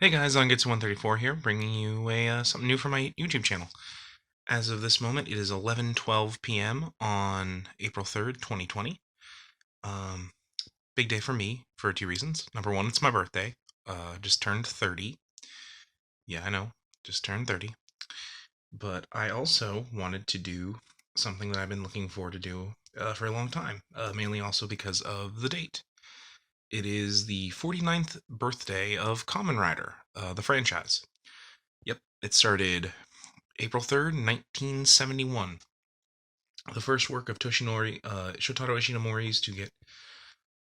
Hey guys, Zangetsu 134 here, bringing you something new from my YouTube channel. As of this moment, it is 11:12 p.m. on April 3rd, 2020. Um, Big day for me for two reasons. Number one, it's my birthday. Just turned 30. Yeah, I know, just turned 30. But I also wanted to do something that I've been looking forward to do for a long time, mainly also because of the date. It is the 49th birthday of Kamen Rider, the franchise. Yep, it started April 3rd, 1971. The first work of Shotaro Ishinomori's to get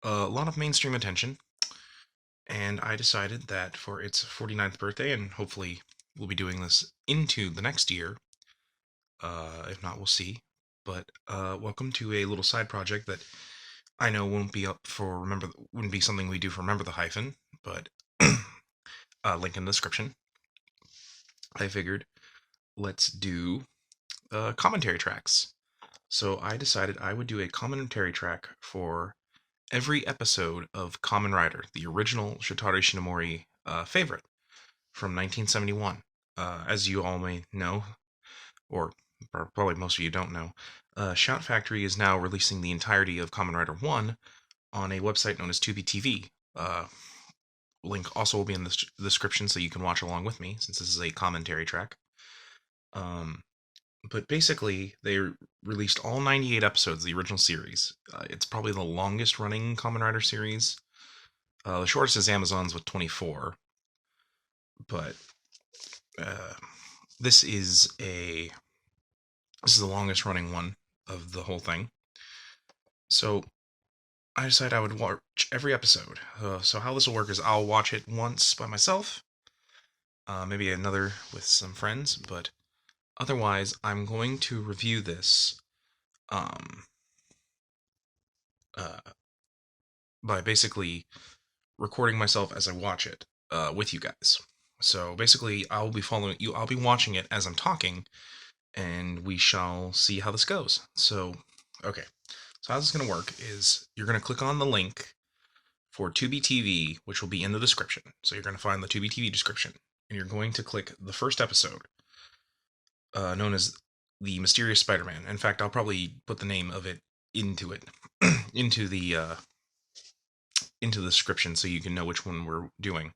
a lot of mainstream attention, and I decided that for its 49th birthday, and hopefully we'll be doing this into the next year, if not, we'll see. But welcome to a little side project that I know won't be up for wouldn't be something we do for Remember the Hyphen, but link in the description. I figured let's do commentary tracks. So I decided I would do a commentary track for every episode of Kamen Rider, the original Shotaro Ishinomori favorite from 1971. As you all may know, or probably most of you don't know, Shout Factory is now releasing the entirety of Kamen Rider 1 on a website known as 2BTV. Link also will be in the description so you can watch along with me, since this is a commentary track. But basically, they released all 98 episodes of the original series. It's probably the longest running Kamen Rider series. The shortest is Amazon's with 24. But uh, this is the longest running one of the whole thing. So I decided I would watch every episode. So how this will work is I'll watch it once by myself, maybe another with some friends, but otherwise I'm going to review this um, uh, by basically recording myself as I watch it with you guys. So basically, I'll be following you. I'll be watching it as I'm talking, and we shall see how this goes. So, okay. So how this is going to work is you're going to click on the link for 2BTV, which will be in the description. So you're going to find the 2BTV description, and you're going to click the first episode, known as the Mysterious Spider-Man. In fact, I'll probably put the name of it into into the description so you can know which one we're doing.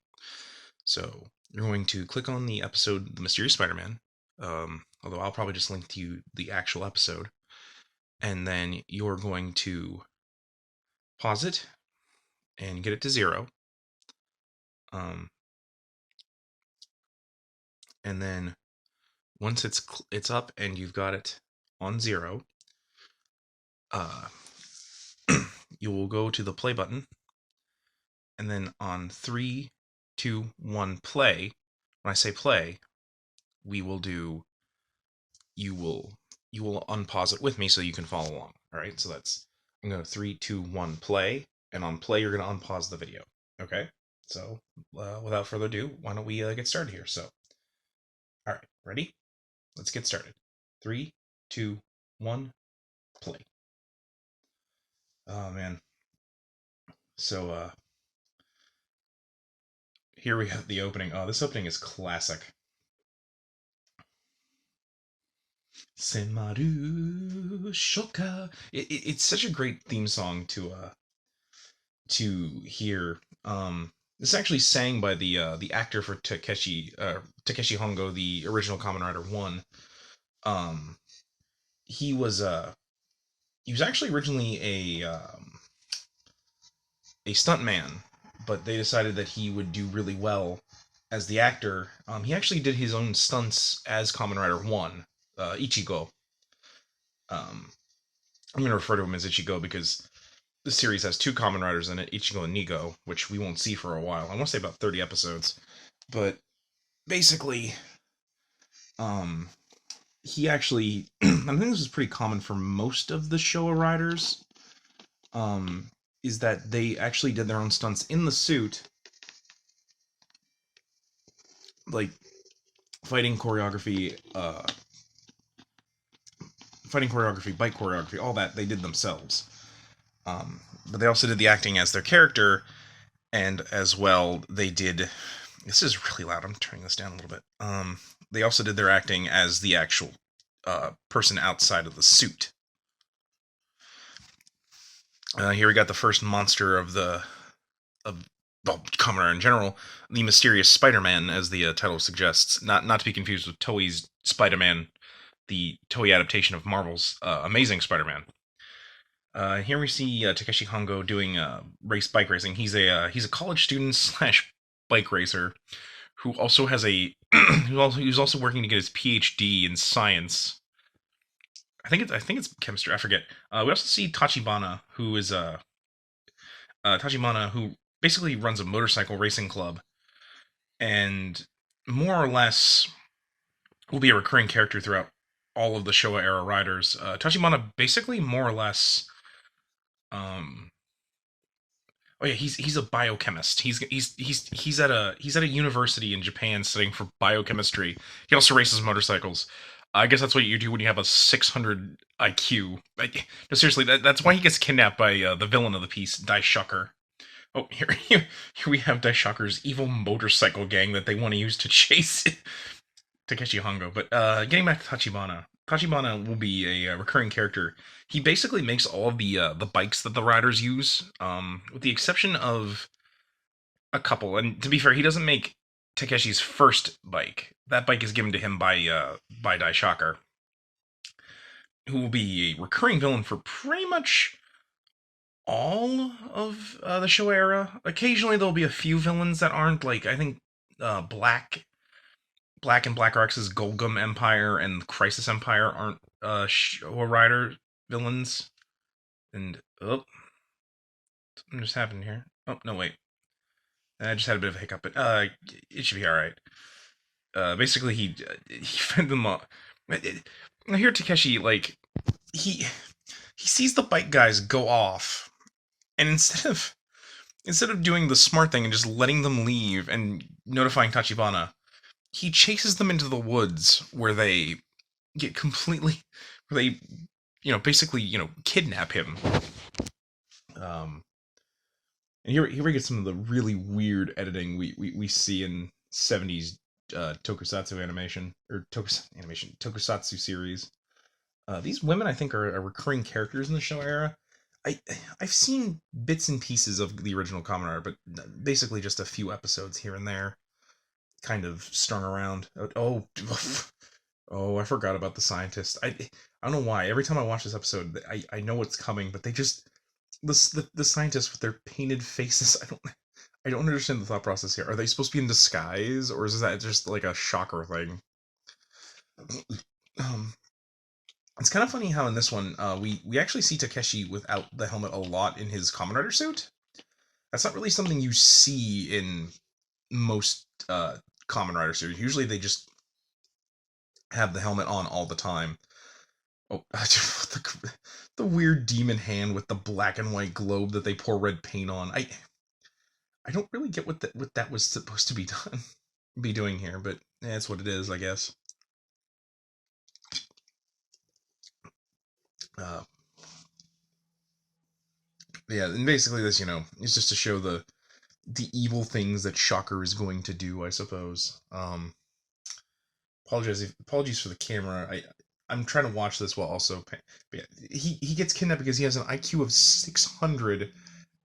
So you're going to click on the episode, The Mysterious Spider-Man, although I'll probably just link to you the actual episode, and then you're going to pause it and get it to 0. And then once it's up and you've got it on 0, you will go to the play button, and then on 3, 2, 1, play. When I say play, we will do. You will unpause it with me so you can follow along. All right, so I'm going to 3, 2, 1, play, and on play you're going to unpause the video. Okay, so without further ado, why don't we get started here? So, all right, ready? Let's get started. 3, 2, 1, play. Oh man. So here we have the opening. Oh, this opening is classic. Semaru Shoka. It's such a great theme song to hear. This is actually sang by the actor for Takeshi Hongo, the original Kamen Rider 1. Um, he was actually originally a stuntman, but they decided that he would do really well as the actor. He actually did his own stunts as Kamen Rider 1, Ichigo. I'm going to refer to him as Ichigo because this series has two Kamen Riders in it, Ichigo and Nigo, which we won't see for a while. I want to say about 30 episodes. But basically, he actually, I think this is pretty common for most of the Showa riders, is that they actually did their own stunts in the suit, like fighting choreography, bike choreography, all that they did themselves. But they also did the acting as their character, and as well they did This is really loud. I'm turning this down a little bit. They also did their acting as the actual person outside of the suit. Here we got the first monster of of well, Kamen Rider in general, the mysterious Spider-Man, as the title suggests. Not to be confused with Toei's Spider-Man, the Toei adaptation of Marvel's Amazing Spider-Man. Here we see Takeshi Hongo doing bike racing. He's a college student slash bike racer who also has a who's also working to get his PhD in science. I think it's chemistry. I forget. We also see Tachibana, who is Tachibana, who basically runs a motorcycle racing club, and more or less will be a recurring character throughout all of the Showa era riders. Tachibana basically more or less. Um, oh yeah, he's a biochemist. He's at a university in Japan studying for biochemistry. He also races motorcycles. I guess that's what you do when you have a 600 IQ. No, seriously, that's why he gets kidnapped by the villain of the piece, Daishocker. Oh, here we have Daishocker's evil motorcycle gang that they want to use to chase Takeshi Hongo. But getting back to Tachibana, Tachibana will be a recurring character. He basically makes all of the bikes that the riders use, with the exception of a couple. And to be fair, he doesn't make Takeshi's first bike. That bike is given to him by Daishocker, who will be a recurring villain for pretty much all of the show era. Occasionally, there'll be a few villains that aren't like I think Black and Black Arx's Golgum Empire and Crisis Empire aren't Showa Rider villains. And oh, something just happened here. Oh no, wait. I just had a bit of a hiccup, but it should be all right. Basically, he fed them all. I hear Takeshi like he he sees the bike guys go off, and instead of doing the smart thing and just letting them leave and notifying Tachibana, he chases them into the woods where they get completely, where they, basically, kidnap him. Um, and here we get some of the really weird editing we see in 70s tokusatsu animation, or tokusatsu series. These women, I think, are recurring characters in the show era. I've seen bits and pieces of the original Kamen Rider, but basically just a few episodes here and there, kind of strung around. Oh, oh, I forgot about the scientist. I don't know why. Every time I watch this episode, I know what's coming, but they just the scientists with their painted faces. I don't understand the thought process here. Are they supposed to be in disguise, or is that just like a shocker thing? Um, it's kind of funny how in this one we actually see Takeshi without the helmet a lot in his Kamen Rider suit. That's not really something you see in most Kamen Rider series. Usually they just have the helmet on all the time. Oh, the weird demon hand with the black and white globe that they pour red paint on. I don't really get what that was supposed to be doing here, but that's what it is, I guess. Uh, yeah, and basically this, is just to show the evil things that Shocker is going to do, I suppose. Apologies for the camera. I'm trying to watch this while also. But yeah, he gets kidnapped because he has an IQ of 600,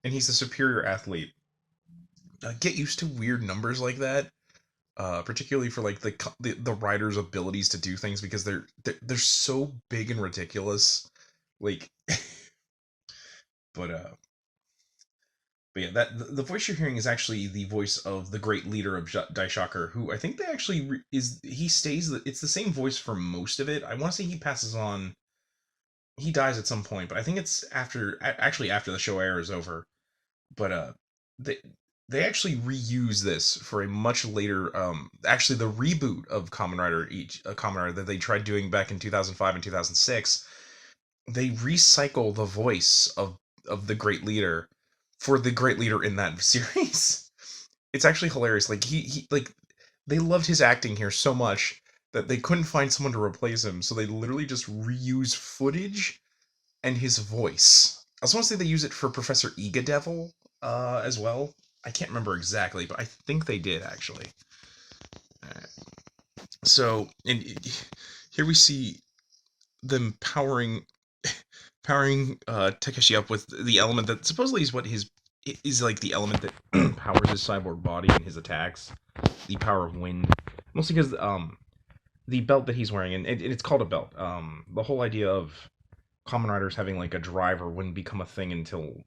and he's a superior athlete. Get used to weird numbers like that, particularly for like the rider's abilities to do things because they're so big and ridiculous. Like, but but yeah, the voice you're hearing is actually the voice of the great leader of Daishocker, who I think they actually he stays. It's the same voice for most of it. I want to say he passes on. He dies at some point, but I think it's actually after the show era is over. But they they actually reuse this for a much later. Actually, the reboot of Kamen Rider Kamen Rider that they tried doing back in 2005 and 2006. They recycle the voice of the great leader for the great leader in that series. It's actually hilarious. Like he like they loved his acting here so much that they couldn't find someone to replace him, so they literally just reuse footage and his voice. I also want to say they use it for Professor Ega Devil as well. I can't remember exactly, but I think they did actually. Alright. So, and here we see them powering Takeshi up with the element that supposedly is what his is like the element that powers his cyborg body and his attacks, the power of wind. Mostly because the belt that he's wearing, and it's called a belt. The whole idea of Kamen Riders having like a driver wouldn't become a thing until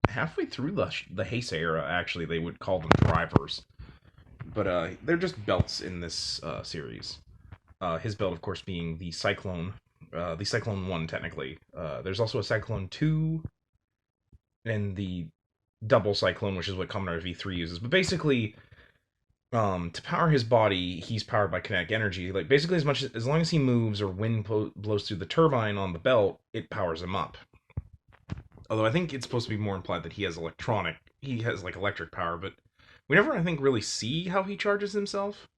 halfway through the Heisei era. Actually, they would call them drivers, but they're just belts in this series. His belt, of course, being the Cyclone 1, technically. There's also a Cyclone 2, and the double Cyclone, which is what Kamen Rider V3 uses. But basically, to power his body, he's powered by kinetic energy. Like, basically, as long as he moves or wind blows through the turbine on the belt, it powers him up. Although I think it's supposed to be more implied that he has like electric power, but we never, I think, really see how he charges himself.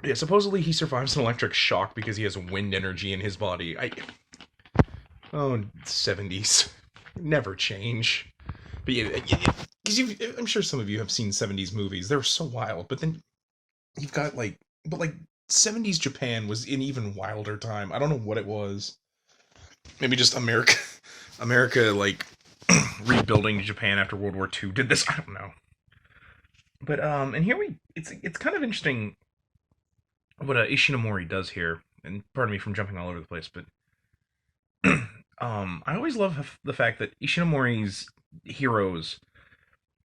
Yeah, supposedly he survives an electric shock because he has wind energy in his body. Oh, 70s. Never change. But yeah, because I'm sure some of you have seen 70s movies. They're so wild, but then you've got like 70s Japan was an even wilder time. I don't know what it was. Maybe just America like rebuilding Japan after World War II did this. I don't know. But and here it's kind of interesting what Ishinomori does here. And pardon me from jumping all over the place, but I always love the fact that Ishinomori's heroes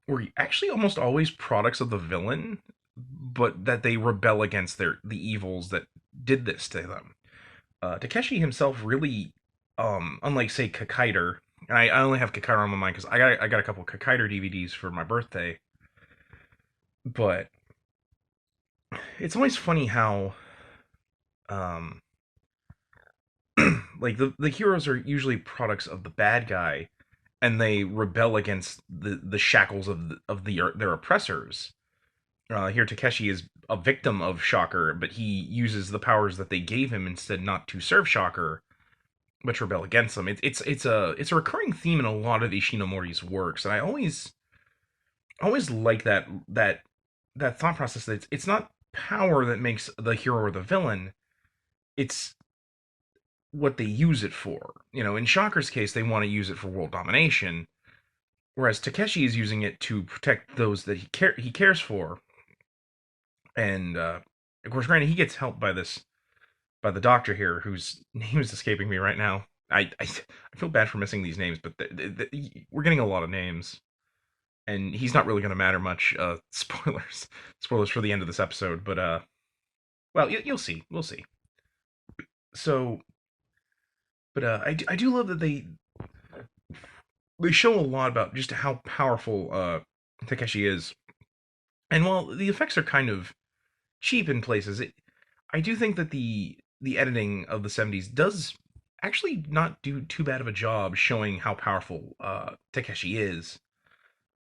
were actually almost always products of the villain, but that they rebel against the evils that did this to them. Takeshi himself really, unlike say Kakaider, and I only have Kakaider on my mind because I got a couple Kakaider DVDs for my birthday, but it's always funny how um like the heroes are usually products of the bad guy, and they rebel against the shackles of their oppressors. Here, Takeshi is a victim of Shocker, but he uses the powers that they gave him instead, not to serve Shocker, but to rebel against them. It's a recurring theme in a lot of Ishinomori's works, and I always like that thought process. That it's not power that makes the hero or the villain; it's what they use it for. You know, in Shocker's case, they want to use it for world domination, whereas Takeshi is using it to protect those that he cares for. And of course, granted, he gets helped by the doctor here, whose name is escaping me right now. I feel bad for missing these names, but we're getting a lot of names, and he's not really going to matter much. Spoilers for the end of this episode, but well, you'll see, we'll see. So, but I do love that they show a lot about just how powerful Takeshi is, and while the effects are kind of cheap in places, I do think that the editing of the 70s does actually not do too bad of a job showing how powerful Takeshi is.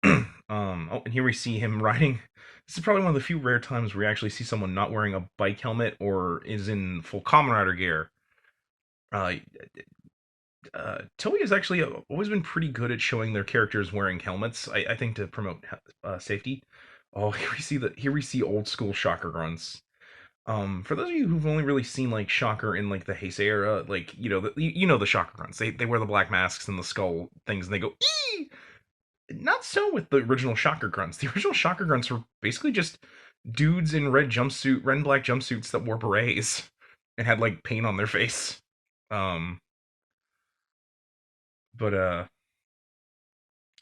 Oh, and here we see him riding. This is probably one of the few rare times where we actually see someone not wearing a bike helmet or is in full Kamen Rider gear. Uh, Toei has actually always been pretty good at showing their characters wearing helmets. I think to promote safety. Oh, here we see old school Shocker grunts. For those of you who've only really seen like Shocker in like the Heisei era, like you know the Shocker grunts. They wear the black masks and the skull things, and they go ee. Not so with the original Shocker grunts. The original Shocker grunts were basically just dudes in red and black jumpsuits that wore berets and had like paint on their face. Um, but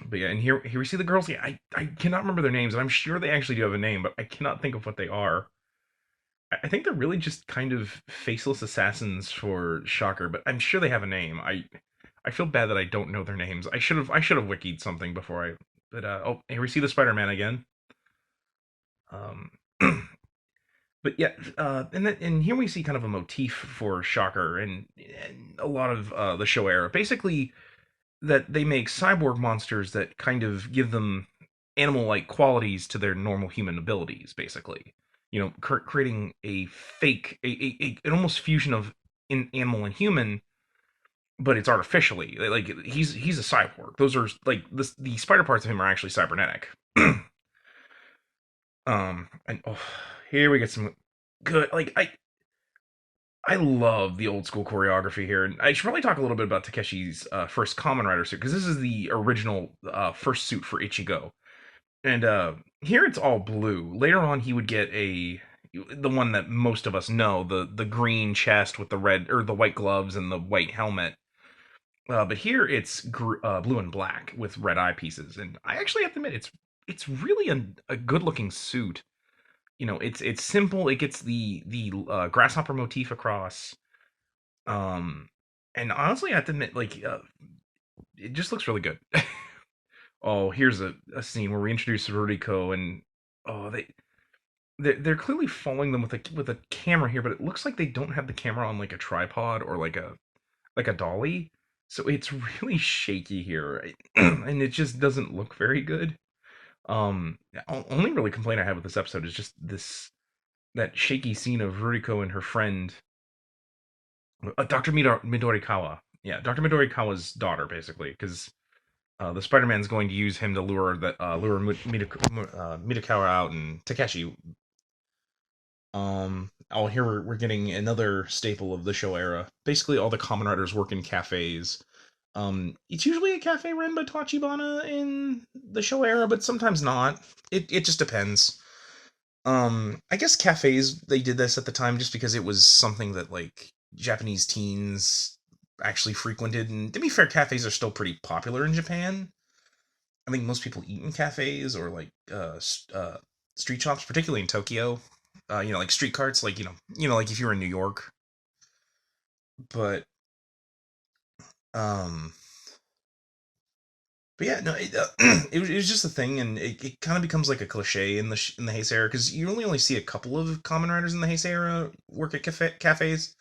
but yeah, and here we see the girls. Yeah, I cannot remember their names, and I'm sure they actually do have a name, but I cannot think of what they are. I think they're really just kind of faceless assassins for Shocker, but I'm sure they have a name. I feel bad that I don't know their names. I should have wikied something before I. But oh, here we see the Spider-Man again. Um, but yeah, and here we see kind of a motif for Shocker and a lot of the Show era. Basically, that they make cyborg monsters that kind of give them animal-like qualities to their normal human abilities. Basically, creating a fake, an almost fusion of animal and human, but it's artificially. Like he's a cyborg. Those are like the spider parts of him are actually cybernetic. And oh, here we get some good. Like I love the old school choreography here, and I should probably talk a little bit about Takeshi's first Kamen Rider suit because this is the original first suit for Ichigo, and here it's all blue. Later on, he would get the one that most of us know, the green chest with the red or the white gloves and the white helmet. But here it's blue and black with red eye pieces, and I actually have to admit it's really a good looking suit. It's simple. It gets the grasshopper motif across. Um, and honestly, I have to admit, like, it just looks really good. Oh, here's a scene where we introduce Ruriko, and oh, they're clearly following them with a camera here, but it looks like they don't have the camera on like a tripod or like a dolly, so it's really shaky here, and it just doesn't look very good. Only really complaint I have with this episode is just this that shaky scene of Ruriko and her friend Dr. Midorikawa. Yeah, Dr. Midorikawa's daughter, basically, because the Spider-Man's going to use him to lure Midorikawa out and Takeshi. Oh, here we're getting another staple of the show era. Basically, all the Kamen Riders work in cafes. It's usually a cafe run by Tachibana in the show era, but sometimes not. It just depends. I guess cafes they did this at the time just because it was something that like Japanese teens actually frequented. And to be fair, cafes are still pretty popular in Japan. I think most people eat in cafes or like street shops, particularly in Tokyo. Like street carts, like like if you were in New York. But um, but yeah, no, it was just a thing, and it kind of becomes like a cliche in the Heisei era because you only see a couple of Kamen Riders in the Heisei era work at cafes.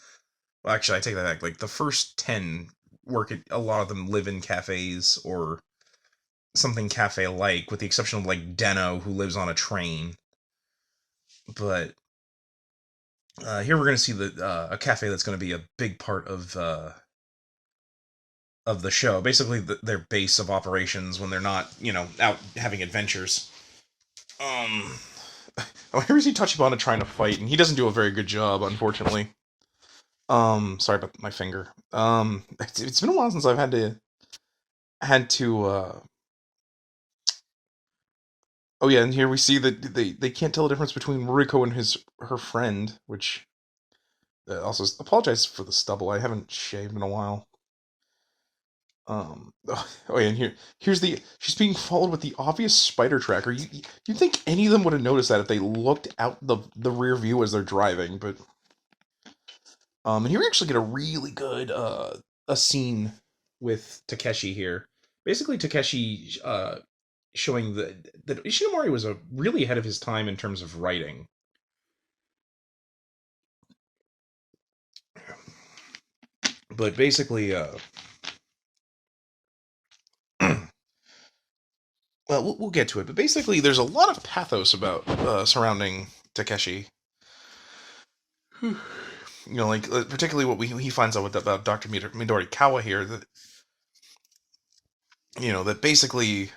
Well, actually, I take that back. Like the first 10 work at a lot of them live in cafes or something cafe like, with the exception of like Deno, who lives on a train. But here we're going to see a cafe that's going to be a big part of the show. Basically, their base of operations when they're not, out having adventures. Um, oh, here is Tachibana trying to fight, and he doesn't do a very good job, unfortunately. Sorry about my finger. It's been a while since I've had to. Oh yeah, and here we see that they can't tell the difference between Ruriko and her friend, which also apologize for the stubble. I haven't shaved in a while. Oh yeah, and here's she's being followed with the obvious spider tracker. You'd think any of them would have noticed that if they looked out the rear view as they're driving, but and here we actually get a really good a scene with Takeshi here. Basically, Takeshi showing that Ishinomori was really ahead of his time in terms of writing. But basically, well, we'll get to it. But basically, there's a lot of pathos about surrounding Takeshi. Like particularly what he finds out about Doctor Midori Kawa here, that that basically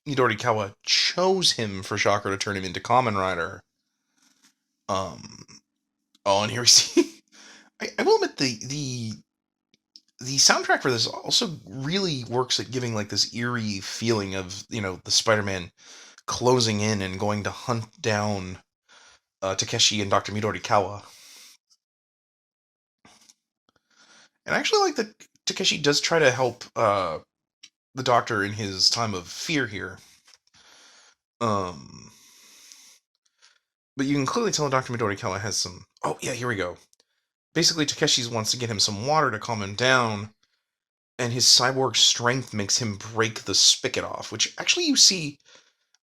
Midori Kawa chose him for Shocker to turn him into Kamen Rider. Um. Oh, and here we see. I will admit the soundtrack for this also really works at giving like this eerie feeling of the Spider-Man closing in and going to hunt down Takeshi and Dr. Midorikawa. And I actually like that Takeshi does try to help the Doctor in his time of fear here. Um, but you can clearly tell Dr. Midorikawa has some. Oh yeah, here we go. Basically, Takeshi wants to get him some water to calm him down, and his cyborg strength makes him break the spigot off. Which actually you see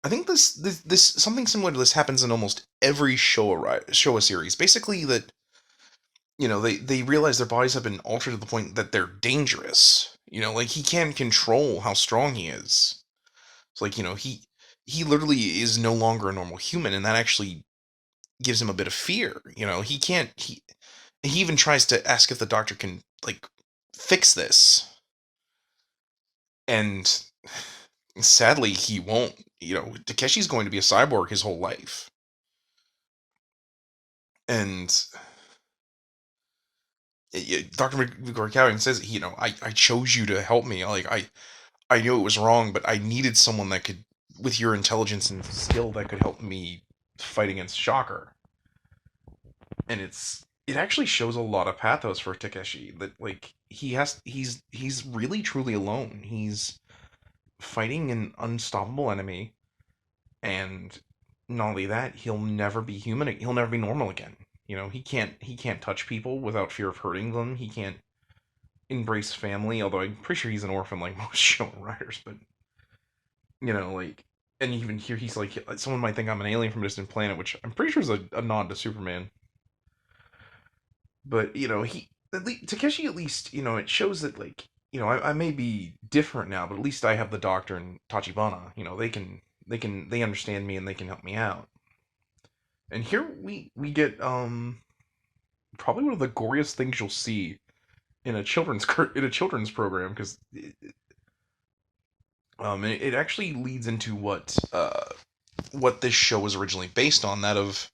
I think this something similar to this happens in almost every Showa series. Basically, that they realize their bodies have been altered to the point that they're dangerous. Like he can't control how strong he is. It's like he literally is no longer a normal human, and that actually gives him a bit of fear. He can't he even tries to ask if the doctor can like fix this. And sadly, he won't. Takeshi's going to be a cyborg his whole life. And Dr. McGorkow says, I chose you to help me. Like, I knew it was wrong, but I needed someone that could, with your intelligence and skill, that could help me fight against Shocker. And it actually shows a lot of pathos for Takeshi. That like he's really truly alone. He's fighting an unstoppable enemy, and not only that, he'll never be human. He'll never be normal again. He can't touch people without fear of hurting them. He can't embrace family, although I'm pretty sure he's an orphan like most Shonen Riders, but like, and even here he's like, someone might think I'm an alien from a distant planet, which I'm pretty sure is a nod to Superman. But Takeshi, at least, it shows that, like, I may be different now, but at least I have the Doctor and Tachibana. They understand me and they can help me out. And here we get probably one of the goriest things you'll see in a children's program, because it actually leads into what this show was originally based on, that of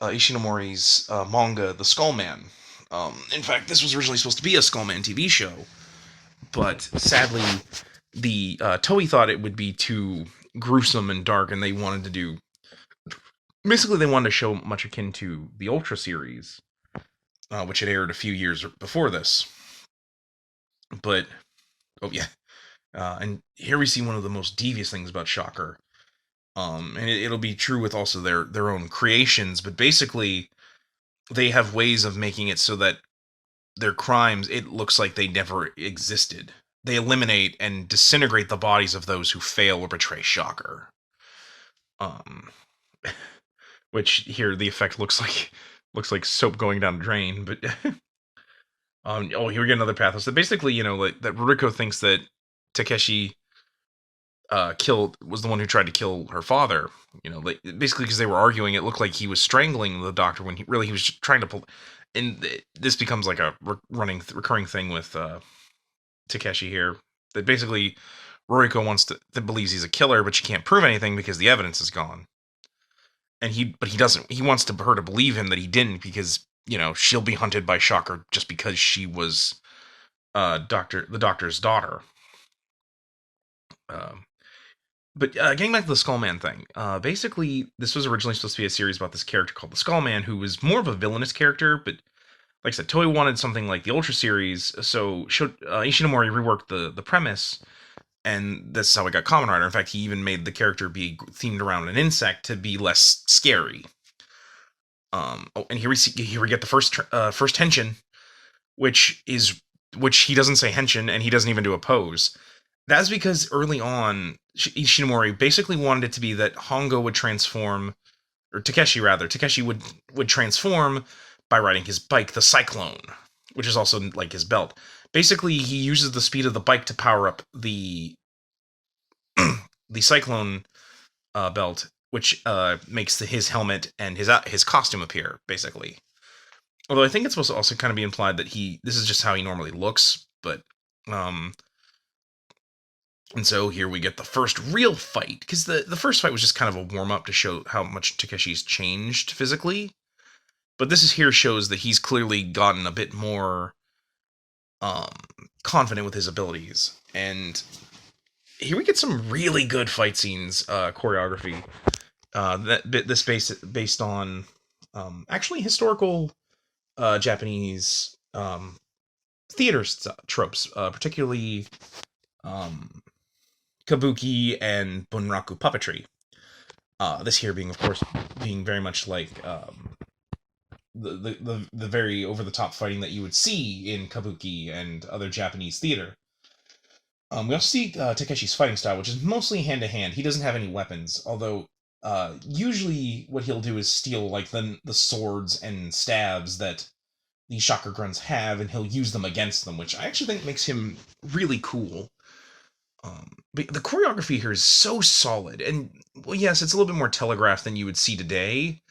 Ishinomori's manga, The Skullman. In fact, this was originally supposed to be a Skullman TV show, but sadly, the Toei thought it would be too gruesome and dark, and they wanted to do. Basically, they wanted to show much akin to the Ultra series, which had aired a few years before this. But, oh yeah. And here we see one of the most devious things about Shocker. And it'll be true with also their own creations, but basically, they have ways of making it so that their crimes, it looks like they never existed. They eliminate and disintegrate the bodies of those who fail or betray Shocker. Um, which here the effect looks like soap going down a drain. But here we get another pathos. So basically, like, that Ruriko thinks that Takeshi was the one who tried to kill her father. Basically because they were arguing. It looked like he was strangling the Doctor when he was just trying to pull. And this becomes like a recurring thing with Takeshi here. That basically Ruriko believes he's a killer, but she can't prove anything because the evidence is gone. And he doesn't. He wants her to believe him that he didn't, because she'll be hunted by Shocker just because she was the Doctor's daughter. But getting back to the Skullman thing, basically this was originally supposed to be a series about this character called the Skullman, who was more of a villainous character, but like I said, Toei wanted something like the Ultra series, so Ishinomori reworked the premise, and that's how we got Kamen Rider. In fact, he even made the character be themed around an insect to be less scary. And here we get the first henshin, which he doesn't say henshin, and he doesn't even do a pose. That's because early on, Ishinomori basically wanted it to be that Hongo would transform, or Takeshi rather, would transform by riding his bike, the Cyclone, which is also like his belt. Basically, he uses the speed of the bike to power up the the Cyclone belt, which makes his helmet and his costume appear, basically. Although I think it's supposed to also kind of be implied that this is just how he normally looks, but and so here we get the first real fight, because the first fight was just kind of a warm-up to show how much Takeshi's changed physically. But this here shows that he's clearly gotten a bit more confident with his abilities. And here we get some really good fight scenes, choreography. This based on actually historical Japanese theater tropes, particularly kabuki and bunraku puppetry. This here being, of course, being very much like the very over the top fighting that you would see in kabuki and other Japanese theater. We also see Takeshi's fighting style, which is mostly hand to hand. He doesn't have any weapons, although usually what he'll do is steal like the swords and stabs that these Shocker Grunts have, and he'll use them against them, which I actually think makes him really cool. But the choreography here is so solid, and well, yes, it's a little bit more telegraphed than you would see today.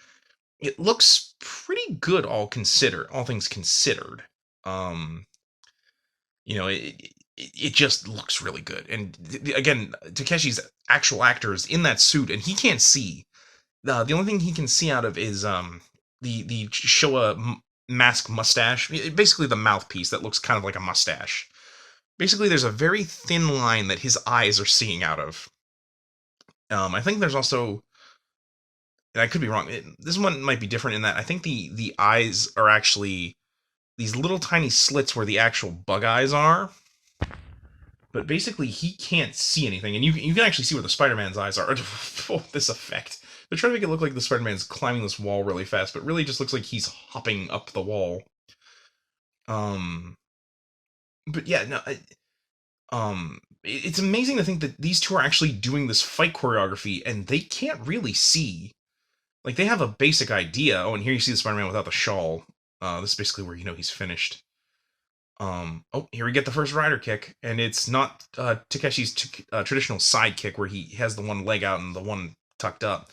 It looks pretty good, all things considered. it just looks really good. And again, Takeshi's actual actor is in that suit, and he can't see. The only thing he can see out of is the Showa mask mustache, basically the mouthpiece that looks kind of like a mustache. Basically, there's a very thin line that his eyes are seeing out of. I think there's also, and I could be wrong. This one might be different in that I think the eyes are actually these little tiny slits where the actual bug eyes are. But basically, he can't see anything, and you can actually see where the Spider-Man's eyes are. Oh, this effect. They're trying to make it look like the Spider-Man's climbing this wall really fast, but really just looks like he's hopping up the wall. Um, but yeah, no, it's amazing to think that these two are actually doing this fight choreography, and they can't really see. Like they have a basic idea. Oh, and here you see the Spider-Man without the shawl. This is basically where he's finished. Oh, here we get the first rider kick, and it's not Takeshi's traditional side kick where he has the one leg out and the one tucked up.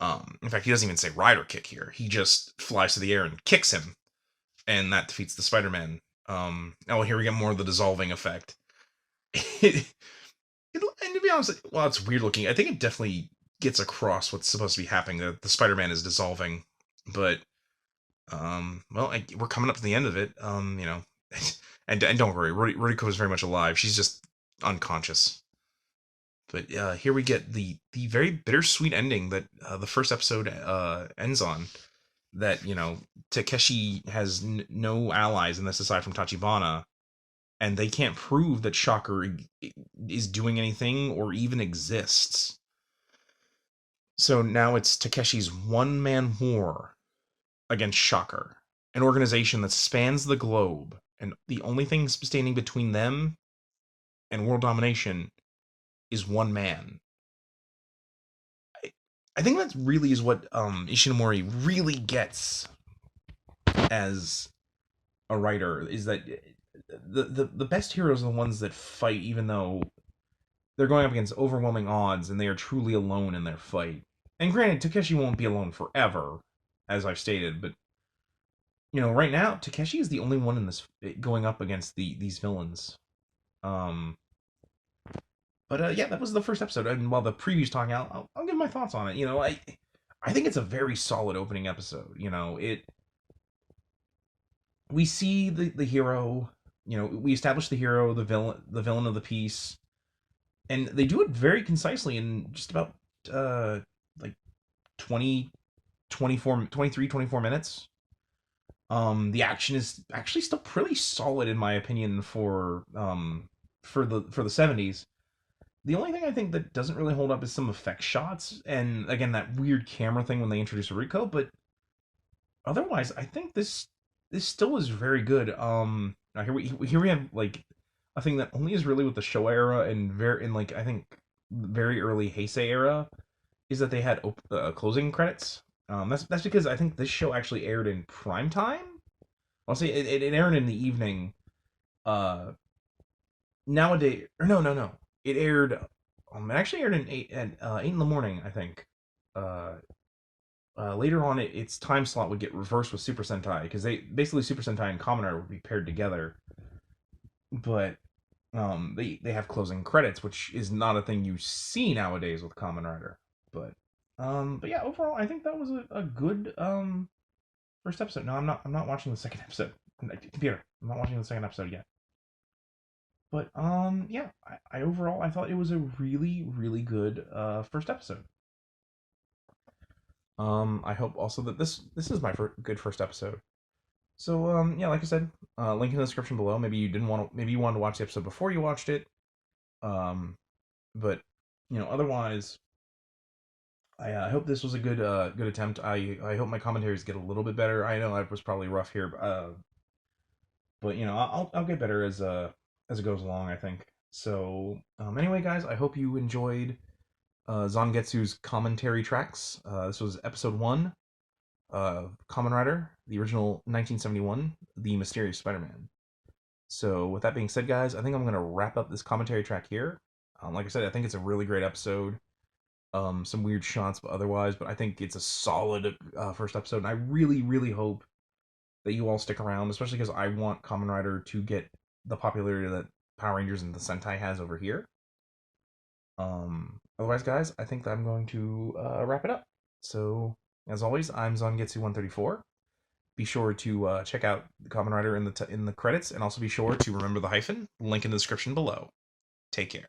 In fact, he doesn't even say rider kick here. He just flies to the air and kicks him, and that defeats the Spider-Man. Oh, here we get more of the dissolving effect. And to be honest, while it's weird looking, I think it definitely gets across what's supposed to be happening. That the Spider-Man is dissolving, but well, we're coming up to the end of it. And don't worry, Ruriko is very much alive. She's just unconscious. But here we get the very bittersweet ending that the first episode ends on. That Takeshi has no allies in this aside from Tachibana, and they can't prove that Shocker is doing anything or even exists. So now it's Takeshi's one-man war against Shocker, an organization that spans the globe, and the only thing standing between them and world domination is one man. I, I think that really is what Ishinomori really gets as a writer, is that the best heroes are the ones that fight even though they're going up against overwhelming odds and they are truly alone in their fight. And granted, Takeshi won't be alone forever, as I've stated, but right now Takeshi is the only one in this going up against these villains. Um, but yeah, that was the first episode. And while the preview's talking out, I'll give my thoughts on it. I think it's a very solid opening episode. We see the hero. We establish the hero, the villain of the piece, and they do it very concisely in just about like 20, 24, 23, 24 minutes. The action is actually still pretty solid in my opinion for the 70s. The only thing I think that doesn't really hold up is some effect shots, and again that weird camera thing when they introduce Rico. But otherwise, I think this still is very good. Now here we have like a thing that only is really with the Showa era and very in like I think very early Heisei era is that they had closing credits. That's because I think this show actually aired in prime time. I'll say it aired in the evening. Uh, Nowadays, or no, it aired. It actually aired in eight in the morning, I think. Uh, Later on, its time slot would get reversed with Super Sentai because they basically Super Sentai and Kamen Rider would be paired together. But they have closing credits, which is not a thing you see nowadays with Kamen Rider. But yeah, overall, I think that was a good first episode. No, I'm not watching the second episode. Computer, I'm not watching the second episode yet. But yeah, I overall I thought it was a really really good first episode. I hope also that this is my good first episode. So yeah, like I said, link in the description below. Maybe you didn't want to, maybe you wanted to watch the episode before you watched it. Um, but otherwise, I hope this was a good attempt. I hope my commentaries get a little bit better. I know I was probably rough here, but I'll get better as it goes along. I think. So anyway, guys, I hope you enjoyed Zangetsu's commentary tracks. This was episode one. Kamen Rider, the original 1971, The Mysterious Spider-Man. So, with that being said, guys, I think I'm going to wrap up this commentary track here. Like I said, I think it's a really great episode. Some weird shots, but otherwise, but I think it's a solid first episode, and I really, really hope that you all stick around, especially because I want Kamen Rider to get the popularity that Power Rangers and the Sentai has over here. Otherwise, guys, I think that I'm going to wrap it up. So, as always, I'm Zangetsu134. Be sure to check out the Kamen Rider in the credits, and also be sure to remember the hyphen. Link in the description below. Take care.